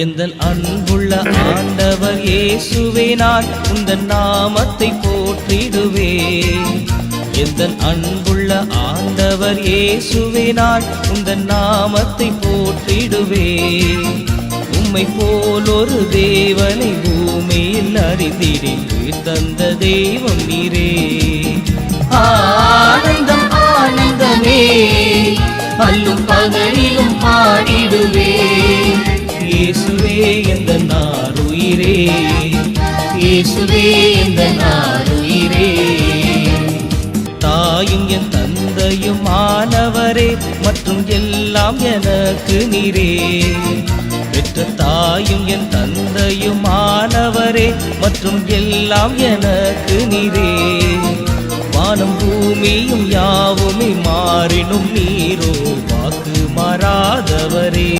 எந்தன் அன்புள்ள ஆண்டவர் இயேசுவே நான் உந்தன் நாமத்தை போற்றிடுவேன். எந்தன் அன்புள்ள ஆண்டவர் இயேசுவே நான் உந்தன் நாமத்தை போற்றிடுவேன். உம்மை போல் ஒரு தேவனை பூமியில் அறிந்திடேன், தந்த தெய்வம் நீரே. ஆனந்தம் ஆனந்தமே அல்லும் பகலிலும் பாடிடுவேன். இயேசுவே எந்தன் ஆருயிரே, இயேசுவே எந்தன் ஆருயிரே. தாயும் என் தந்தையும் ஆனவரே மற்றும் எல்லாம் எனக்கு நீரே. பெற்ற தாயும் என் தந்தையும் ஆனவரே மற்றும் எல்லாம் எனக்கு நீரே. வானம் பூமியும் யாவுமே மாறினும் நீரோ வாக்கு மாறாதவரே.